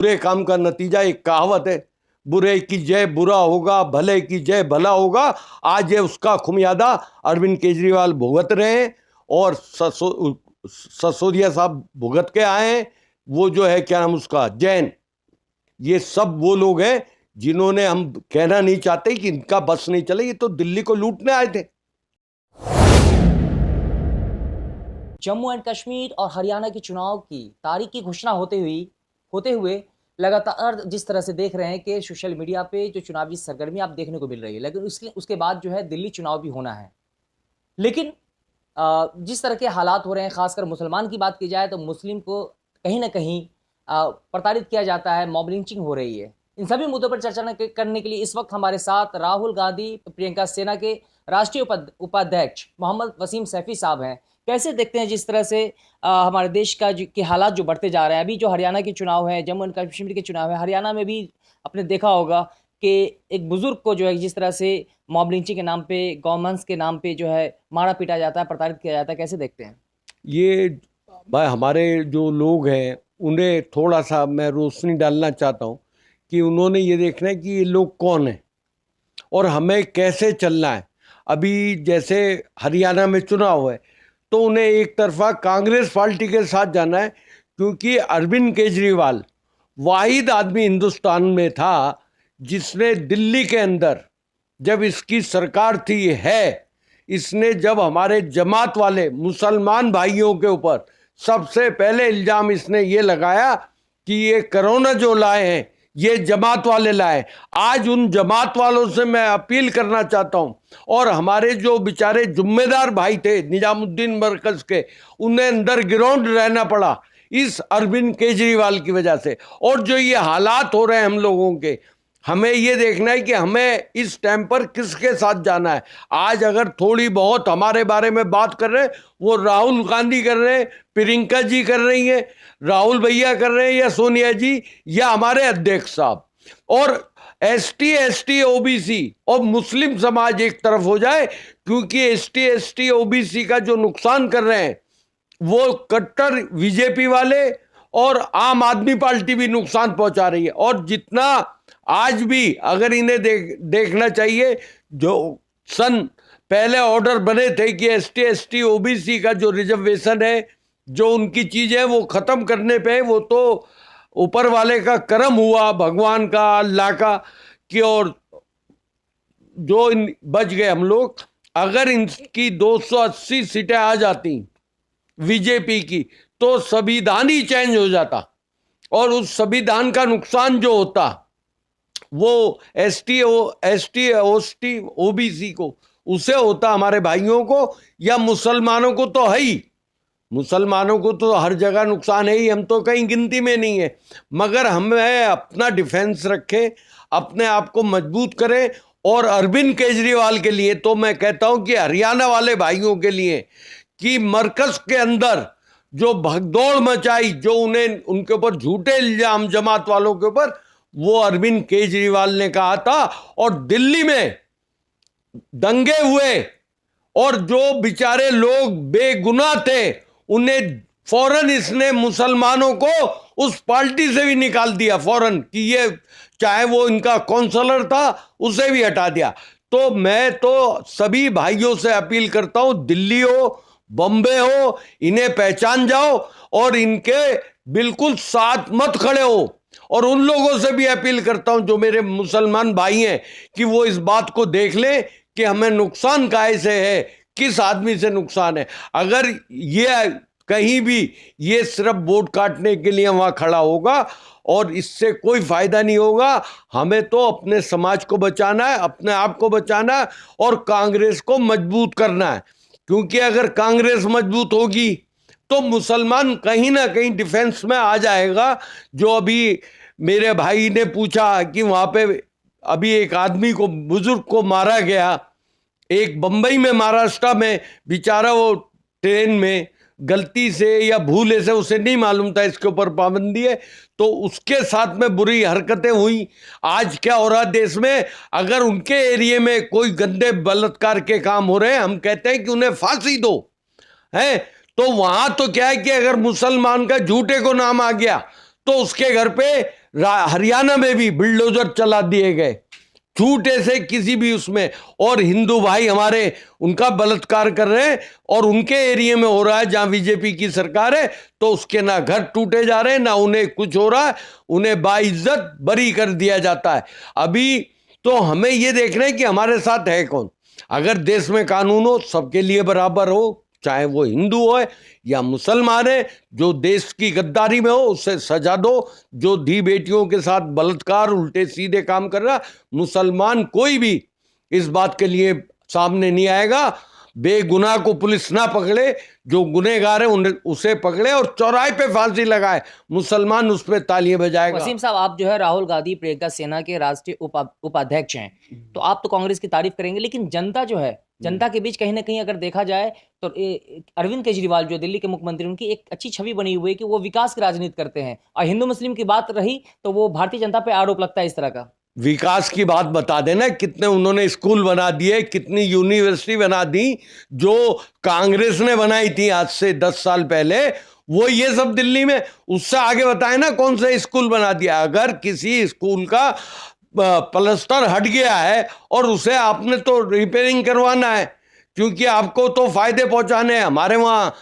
बुरे काम का नतीजा, एक कहावत है, बुरे की जय बुरा होगा, भले की जय भला होगा। आज ये उसका खुमियादा अरविंद केजरीवाल भुगत रहे हैं और ससोदिया साहब भुगत के आए हैं। वो जो है क्या नाम उसका, जैन, ये सब वो लोग हैं जिन्होंने, हम कहना नहीं चाहते कि इनका बस नहीं चले, ये तो दिल्ली को लूटने आए थे। जम्मू एंड कश्मीर और हरियाणा के चुनाव की तारीख की घोषणा होते हुए लगातार जिस तरह से देख रहे हैं कि सोशल मीडिया पे जो चुनावी सरगर्मी आप देखने को मिल रही है, लेकिन उसके बाद जो है दिल्ली चुनाव भी होना है। लेकिन जिस तरह के हालात हो रहे हैं, खासकर मुसलमान की बात की जाए तो मुस्लिम को कहीं ना कहीं प्रताड़ित किया जाता है, मॉब लिंचिंग हो रही है। इन सभी मुद्दों पर चर्चा करने के लिए इस वक्त हमारे साथ राहुल गांधी प्रियंका सेना के राष्ट्रीय उपाध्यक्ष मोहम्मद वसीम सैफी साहब हैं। कैसे देखते हैं जिस तरह से हमारे देश के हालात जो बढ़ते जा रहे हैं? अभी जो हरियाणा के चुनाव है, जम्मू एंड कश्मीर के चुनाव है, हरियाणा में भी आपने देखा होगा कि एक बुजुर्ग को जो है जिस तरह से मॉब लिंचिंग के नाम पे, गवर्नेंस के नाम पे जो है मारा पीटा जाता है, प्रताड़ित किया जाता है। कैसे देखते हैं ये भाई? हमारे जो लोग हैं उन्हें थोड़ा सा मैं रोशनी डालना चाहता हूँ कि उन्होंने ये देखना है कि ये लोग कौन हैं और हमें कैसे चलना है। अभी जैसे हरियाणा में चुनाव है तो उन्हें एक तरफा कांग्रेस पार्टी के साथ जाना है, क्योंकि अरविंद केजरीवाल वाहिद आदमी हिंदुस्तान में था जिसने दिल्ली के अंदर, जब इसकी सरकार थी इसने जब हमारे जमात वाले मुसलमान भाइयों के ऊपर सबसे पहले इल्ज़ाम इसने ये लगाया कि ये कोरोना जो लाए हैं ये जमात वाले लाए। आज उन जमात वालों से मैं अपील करना चाहता हूं, और हमारे जो बेचारे जुम्मेदार भाई थे निजामुद्दीन मरकज के, उन्हें अंडर ग्राउंड रहना पड़ा इस अरविंद केजरीवाल की वजह से। और जो ये हालात हो रहे हैं हम लोगों के, हमें ये देखना है कि हमें इस टाइम पर किसके साथ जाना है। आज अगर थोड़ी बहुत हमारे बारे में बात कर रहे हैं, वो राहुल गांधी कर रहे हैं, प्रियंका जी कर रही हैं, राहुल भैया कर रहे हैं, या सोनिया जी, या हमारे अध्यक्ष साहब। और एसटी, एसटी, ओबीसी और मुस्लिम समाज एक तरफ हो जाए, क्योंकि एसटी, एसटी, ओबीसी का जो नुकसान कर रहे हैं वो कट्टर बीजेपी वाले और आम आदमी पार्टी भी नुकसान पहुंचा रही है। और जितना आज भी अगर इन्हें देखना चाहिए, जो पहले ऑर्डर बने थे कि एसटी, एसटी, ओबीसी का जो रिजर्वेशन है, जो उनकी चीज है वो खत्म करने पे, वो तो ऊपर वाले का करम हुआ, भगवान का, अल्लाह का, कि और जो बच गए हम लोग। अगर इनकी 280 सीटें आ जाती बीजेपी की तो संविधान ही चेंज हो जाता, और उस संविधान का नुकसान जो होता वो एसटी, ओबीसी को, उसे होता हमारे भाइयों को, या मुसलमानों को तो है ही। मुसलमानों को तो हर जगह नुकसान है ही, हम तो कहीं गिनती में नहीं है। मगर हमें अपना डिफेंस रखें, अपने आप को मजबूत करें। और अरविंद केजरीवाल के लिए तो मैं कहता हूं कि हरियाणा वाले भाइयों के लिए, कि मरकज के अंदर जो भगदौड़ मचाई, जो उन्हें उनके ऊपर झूठे इल्जाम जमात वालों के ऊपर, वो अरविंद केजरीवाल ने कहा था। और दिल्ली में दंगे हुए और जो बेचारे लोग बेगुनाह थे उन्हें फौरन इसने मुसलमानों को उस पार्टी से भी निकाल दिया फौरन, कि ये चाहे वो इनका काउंसलर था उसे भी हटा दिया। तो मैं तो सभी भाइयों से अपील करता हूं, दिल्ली हो, बॉम्बे हो, इन्हें पहचान जाओ और इनके बिल्कुल साथ मत खड़े हो। और उन लोगों से भी अपील करता हूं जो मेरे मुसलमान भाई हैं, कि वो इस बात को देख लें कि हमें नुकसान काहे से है, किस आदमी से नुकसान है। अगर ये कहीं भी ये सिर्फ वोट काटने के लिए वहां खड़ा होगा और इससे कोई फायदा नहीं होगा। हमें तो अपने समाज को बचाना है, अपने आप को बचाना है और कांग्रेस को मजबूत करना है। क्योंकि अगर कांग्रेस मजबूत होगी तो मुसलमान कहीं ना कहीं डिफेंस में आ जाएगा। जो अभी मेरे भाई ने पूछा कि वहां पे अभी एक आदमी को, बुजुर्ग को मारा गया, एक बंबई में, महाराष्ट्र में, बेचारा वो ट्रेन में गलती से या भूले से, उसे नहीं मालूम था इसके ऊपर पाबंदी है, तो उसके साथ में बुरी हरकतें हुई। आज क्या हो रहा देश में, अगर उनके एरिया में कोई गंदे बलात्कार के काम हो रहे हैं, हम कहते हैं कि उन्हें फांसी दो, है। तो वहां तो क्या है कि अगर मुसलमान का झूठे को नाम आ गया तो उसके घर पे हरियाणा में भी बुलडोजर चला दिए गए, छूटे से किसी भी उसमें। और हिंदू भाई हमारे उनका बलात्कार कर रहे हैं और उनके एरिया में हो रहा है जहां बीजेपी की सरकार है, तो उसके ना घर टूटे जा रहे हैं ना उन्हें कुछ हो रहा है, उन्हें बाइज्जत बरी कर दिया जाता है। अभी तो हमें यह देखना है कि हमारे साथ है कौन। अगर देश में कानून हो, सबके लिए बराबर हो, चाहे वो हिंदू हो या मुसलमान है, जो देश की गद्दारी में हो उससे सजा दो। जो धी बेटियों के साथ बलात्कार उल्टे सीधे काम कर रहा, मुसलमान कोई भी इस बात के लिए सामने नहीं आएगा। बेगुनाह को पुलिस ना पकड़े, जो गुनहगार है उसे पकड़े और चौराहे पे फांसी लगाए, मुसलमान उस पर तालियां बजाएगा। वसीम साहब, आप जो है राहुल गांधी प्रियंका सेना के राष्ट्रीय उपाध्यक्ष हैं, तो आप तो कांग्रेस की तारीफ करेंगे, लेकिन जनता जो है, जनता के बीच कहीं ना कहीं अगर देखा जाए तो अरविंद केजरीवाल जो दिल्ली के मुख्यमंत्री, उनकी एक अच्छी छवि बनी हुई है कि वो विकास की राजनीति करते हैं, और हिंदू मुस्लिम की बात रही तो वो भारतीय जनता पे आरोप लगता है इस तरह का। विकास की बात बता देना, कितने उन्होंने स्कूल बना दिए, कितनी यूनिवर्सिटी बना दी जो कांग्रेस ने बनाई थी आज से 10 साल पहले, वो ये सब दिल्ली में। उससे आगे बताए ना कौन सा स्कूल बना दिया। अगर किसी स्कूल का प्लास्टर हट गया है और उसे आपने तो रिपेयरिंग करवाना है, क्योंकि आपको तो फायदे पहुंचाने हैं। हमारे वहाँ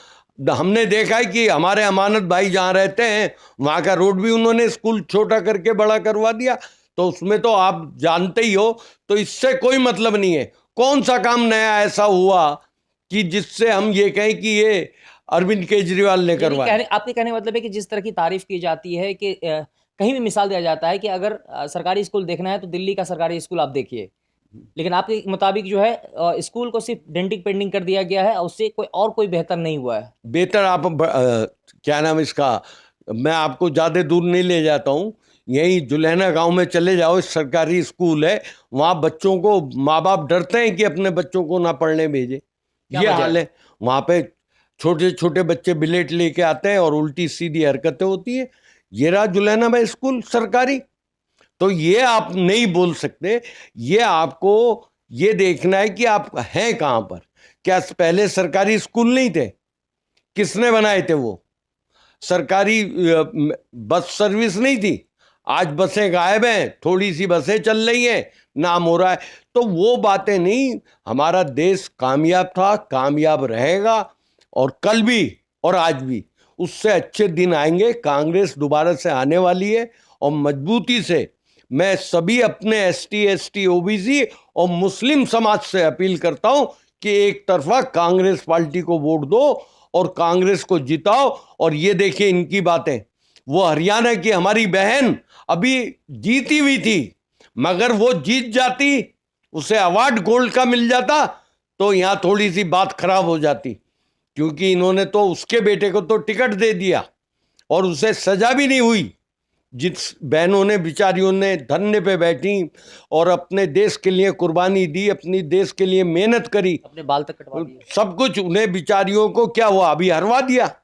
हमने देखा है कि हमारे अमानत भाई जहाँ रहते हैं वहाँ का रोड भी उन्होंने स्कूल छोटा करके बड़ा करवा दिया, तो उसमें तो आप जानते ही हो। तो इससे कोई मतलब नहीं है। कौन सा काम नया ऐसा हुआ कि जिससे हम ये कहें कि ये अरविंद केजरीवाल ने करवाया। आपके कहने का मतलब है कि जिस तरह की तारीफ की जाती है कि कहीं भी मिसाल दिया जाता है कि अगर सरकारी स्कूल देखना है तो दिल्ली का सरकारी स्कूल आप देखिए, लेकिन आपके मुताबिक जो है स्कूल को सिर्फ डेंटिंग पेंटिंग कर दिया गया है, उससे कोई बेहतर नहीं हुआ है। बेहतर आप क्या नाम इसका, मैं आपको ज़्यादा दूर नहीं ले जाता हूँ, यही जुलैना गांव में चले जाओ, सरकारी स्कूल है, वहाँ बच्चों को माँ बाप डरते हैं कि अपने बच्चों को ना पढ़ने भेजे। ये हाल है वहाँ पे। छोटे छोटे बच्चे बिलेट लेके आते हैं और उल्टी सीधी हरकतें होती है। ये रहा जुलैना में स्कूल सरकारी। तो ये आप नहीं बोल सकते। ये आपको ये देखना है कि आप हैं कहाँ पर। क्या पहले सरकारी स्कूल नहीं थे? किसने बनाए थे वो? सरकारी बस सर्विस नहीं थी? आज बसें गायब हैं, थोड़ी सी बसें चल रही हैं, नाम हो रहा है। तो वो बातें नहीं। हमारा देश कामयाब था, कामयाब रहेगा, और कल भी और आज भी। उससे अच्छे दिन आएंगे। कांग्रेस दोबारा से आने वाली है, और मजबूती से मैं सभी अपने एसटी, एसटी, ओबीसी और मुस्लिम समाज से अपील करता हूं कि एक तरफा कांग्रेस पार्टी को वोट दो और कांग्रेस को जिताओ। और ये देखिए इनकी बातें, वो हरियाणा की हमारी बहन अभी जीती हुई थी, मगर वो जीत जाती, उसे अवार्ड गोल्ड का मिल जाता, तो यहां थोड़ी सी बात खराब हो जाती। क्योंकि इन्होंने तो उसके बेटे को तो टिकट दे दिया और उसे सजा भी नहीं हुई। जिस बहनों ने, बिचारियों ने धरने पे बैठी और अपने देश के लिए कुर्बानी दी, अपनी देश के लिए मेहनत करी, अपने बाल तक कटवा दिए, सब कुछ, उन्हें बिचारियों को क्या हुआ? अभी हरवा दिया।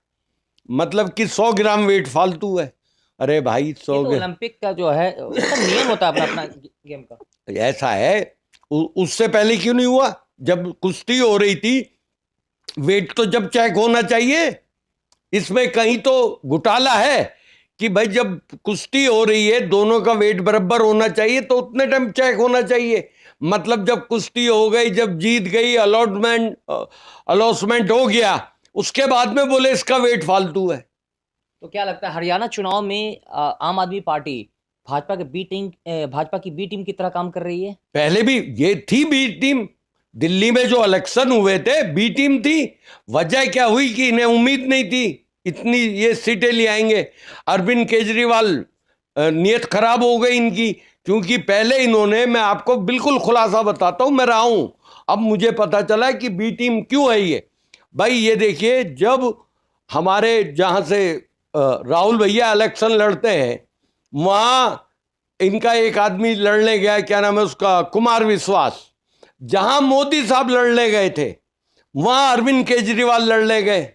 मतलब कि 100 ग्राम वेट फालतू है। अरे भाई 100 तो ओलंपिक का जो है उसका नियम होता है अपना अपना गेम का। ऐसा है। उससे पहले क्यों नहीं हुआ? जब कुश्ती हो रही थी, वेट तो जब चेक होना चाहिए। इसमें कहीं तो घोटाला है कि भाई जब कुश्ती हो रही है, दोनों का वेट बराबर होना चाहिए, तो उतने टाइम चेक होना चाहिए। मतलब जब कुश्ती हो गई, जब जीत गई, अलॉटमेंट हो गया, उसके बाद में बोले इसका वेट फालतू है। तो क्या लगता है हरियाणा चुनाव में आम आदमी पार्टी भाजपा की बी टीम की तरह काम कर रही है? पहले भी ये थी बी टीम। दिल्ली में जो इलेक्शन हुए थे, बी टीम थी। वजह क्या हुई कि इन्हें उम्मीद नहीं थी इतनी ये सीटें ले आएंगे। अरविंद केजरीवाल नीयत खराब हो गई इनकी, क्योंकि पहले इन्होंने, मैं आपको बिल्कुल खुलासा बताता हूं, मैं रहा हूं, अब मुझे पता चला कि बी टीम क्यों है ये। भाई ये देखिए, जब हमारे जहां से राहुल भैया इलेक्शन लड़ते हैं, वहां इनका एक आदमी लड़ने गया, क्या नाम है उसका, कुमार विश्वास। जहां मोदी साहब लड़ने गए थे, वहां अरविंद केजरीवाल लड़ने गए।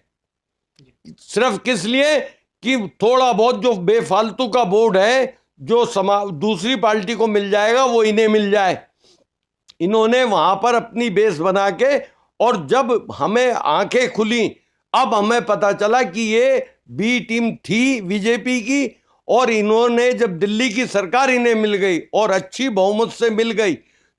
सिर्फ किस लिए कि थोड़ा बहुत जो बेफालतू का वोट है, जो दूसरी पार्टी को मिल जाएगा, वो इन्हें मिल जाए। इन्होंने वहां पर अपनी बेस बना के, और जब हमें आंखें खुली, अब हमें पता चला कि ये बी टीम थी बीजेपी की, और इन्होंने जब दिल्ली की सरकार इन्हें मिल गई और अच्छी बहुमत से मिल गई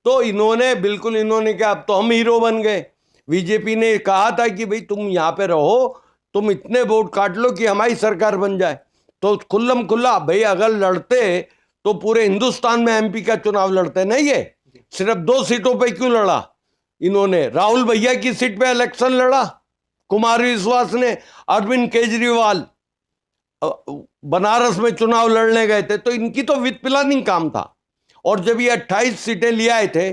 तो इन्होंने क्या, अब तो हम हीरो बन गए। बीजेपी ने कहा था कि भाई तुम यहाँ पे रहो, तुम इतने वोट काट लो कि हमारी सरकार बन जाए। तो खुल्लम खुल्ला भाई अगर लड़ते तो पूरे हिंदुस्तान में एमपी का चुनाव लड़ते नहीं, ये सिर्फ 2 सीटों पे क्यों लड़ा इन्होंने? राहुल भैया की सीट पे इलेक्शन लड़ा कुमार विश्वास ने, अरविंद केजरीवाल बनारस में चुनाव लड़ने गए थे, तो इनकी तो विद प्लानिंग काम था। और जब ये 28 सीटें ले आए थे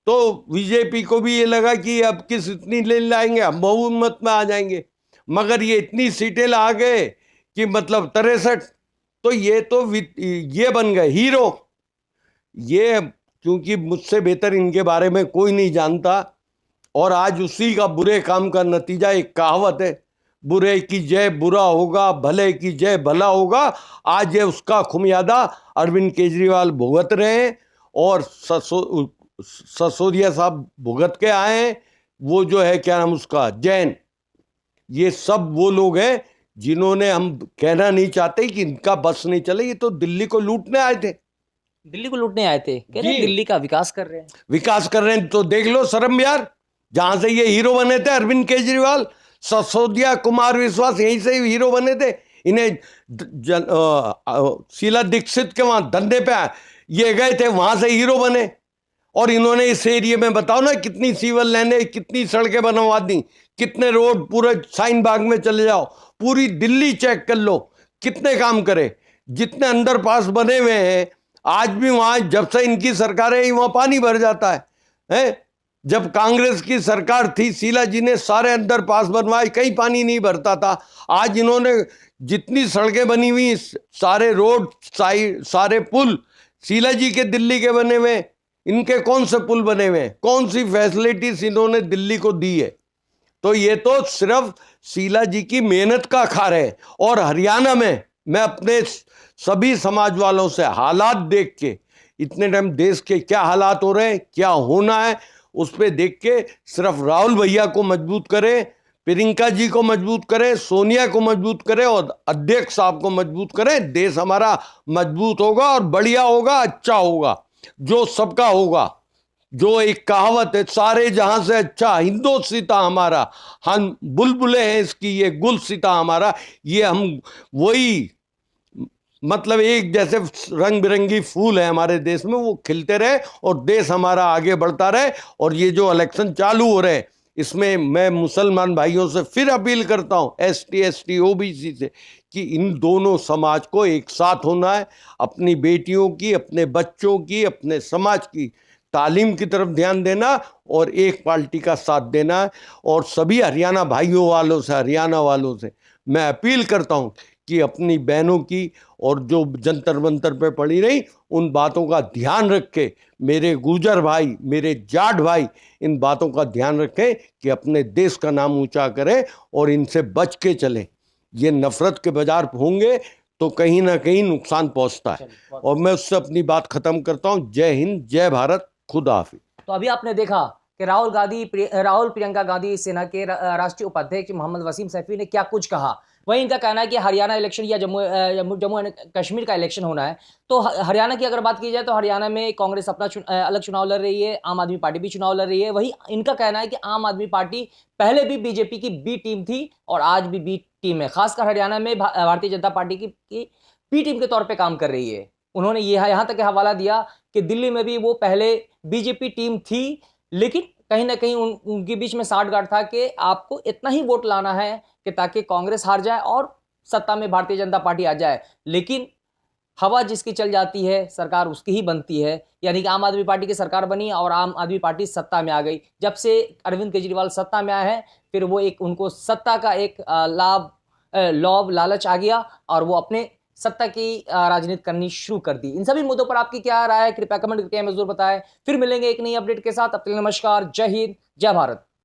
तो बीजेपी को भी ये लगा कि अब किस इतनी ले लाएंगे, हम बहुमत में आ जाएंगे, मगर ये इतनी सीटें ला गए कि मतलब 63, तो ये बन गए हीरो। ये क्योंकि मुझसे बेहतर इनके बारे में कोई नहीं जानता, और आज उसी का बुरे काम का नतीजा, एक कहावत है, बुरे की जय बुरा होगा, भले की जय भला होगा। आज ये उसका खुमियादा अरविंद केजरीवाल भुगत रहे हैं और ससोदिया साहब भुगत के आए हैं। वो जो है क्या नाम उसका, जैन, ये सब वो लोग हैं जिन्होंने, हम कहना नहीं चाहते कि इनका बस नहीं चले, ये तो दिल्ली को लूटने आए थे। दिल्ली को लूटने आए थे, कह रहे हैं जी। दिल्ली का विकास कर रहे हैं। विकास कर रहे हैं तो देख लो शर्म यार, जहां से ये हीरो बने थे अरविंद केजरीवाल, ससोदिया, कुमार विश्वास, यहीं से हीरो बने थे। इन्हें शीला दीक्षित के वहां धंधे पे ये गए थे, वहां से हीरो बने। और इन्होंने इस एरिया में बताओ ना कितनी सिविल लाइनें, कितनी सड़कें बनवा दी, कितने रोड, पूरे शाहीन बाग में चले जाओ, पूरी दिल्ली चेक कर लो, कितने काम करे। जितने अंडरपास बने हुए हैं आज भी वहां, जब से इनकी सरकार है वहां पानी भर जाता है? जब कांग्रेस की सरकार थी, शीला जी ने सारे अंडरपास बनवाए, कहीं पानी नहीं भरता था। आज इन्होंने जितनी सड़कें बनी हुई, सारे रोड, सारे पुल शीला जी के दिल्ली के बने हुए, इनके कौन से पुल बने हुए हैं, कौन सी फैसिलिटीज इन्होंने दिल्ली को दी है? तो ये तो सिर्फ शीला जी की मेहनत का खार है। और हरियाणा में मैं अपने सभी समाज वालों से हालात देख के, इतने टाइम देश के क्या हालात हो रहे हैं, क्या होना है, उस पर देख के सिर्फ राहुल भैया को मजबूत करें, प्रियंका जी को मजबूत करें, सोनिया को मजबूत करें और अध्यक्ष साहब को मजबूत करें। देश हमारा मजबूत होगा और बढ़िया होगा, अच्छा होगा, जो सबका होगा। जो एक कहावत है, सारे जहां से अच्छा हिंदोसिता हमारा, हम बुलबुले हैं इसकी, ये गुलसिता हमारा। ये हम वही, मतलब एक जैसे रंग बिरंगी फूल है हमारे देश में, वो खिलते रहे और देश हमारा आगे बढ़ता रहे। और ये जो इलेक्शन चालू हो रहे हैं, इसमें मैं मुसलमान भाइयों से फिर अपील करता हूं, ST ST OBC से, कि इन दोनों समाज को एक साथ होना है। अपनी बेटियों की, अपने बच्चों की, अपने समाज की तालीम की तरफ ध्यान देना और एक पार्टी का साथ देना है। और सभी हरियाणा भाइयों वालों से, हरियाणा वालों से मैं अपील करता हूं कि अपनी बहनों की और जो जंतर मंतर पे पड़ी रही, उन बातों का ध्यान रख के, मेरे गुर्जर भाई, मेरे जाट भाई, इन बातों का ध्यान रखें कि अपने देश का नाम ऊंचा करें और इनसे बच के चलें। ये नफरत के बाजार होंगे तो कहीं ना कहीं नुकसान पहुंचता है। और मैं उससे अपनी बात खत्म करता हूं। जय हिंद, जय भारत, खुदा हाफिज। तो अभी आपने देखा कि राहुल प्रियंका गांधी सेना के राष्ट्रीय उपाध्यक्ष मोहम्मद वसीम सैफी ने क्या कुछ कहा। वहीं इनका कहना है कि हरियाणा इलेक्शन या जम्मू एंड कश्मीर का इलेक्शन होना है। तो हरियाणा की अगर बात की जाए तो हरियाणा में कांग्रेस अपना अलग चुनाव लड़ रही है, आम आदमी पार्टी भी चुनाव लड़ रही है। वहीं इनका कहना है कि आम आदमी पार्टी पहले भी बीजेपी की बी टीम थी और आज भी बी टीम है। खासकर हरियाणा में भारतीय जनता पार्टी की बी टीम के तौर पर काम कर रही है। उन्होंने यहाँ तक हवाला दिया कि दिल्ली में भी वो पहले बीजेपी टीम थी, लेकिन कहीं ना कहीं उनके बीच में साठगांठ था कि आपको इतना ही वोट लाना है कि ताकि कांग्रेस हार जाए और सत्ता में भारतीय जनता पार्टी आ जाए। लेकिन हवा जिसकी चल जाती है सरकार उसकी ही बनती है। यानी कि आम आदमी पार्टी की सरकार बनी और आम आदमी पार्टी सत्ता में आ गई। जब से अरविंद केजरीवाल सत्ता में आए हैं, फिर वो उनको सत्ता का एक लौभ लालच आ गया और वो अपने सत्ता की राजनीति करनी शुरू कर दी। इन सभी मुद्दों पर आपकी क्या राय है, कृपया कमेंट करके हमें जरूर बताएं। फिर मिलेंगे एक नई अपडेट के साथ। अब तक नमस्कार, जय हिंद, जय भारत।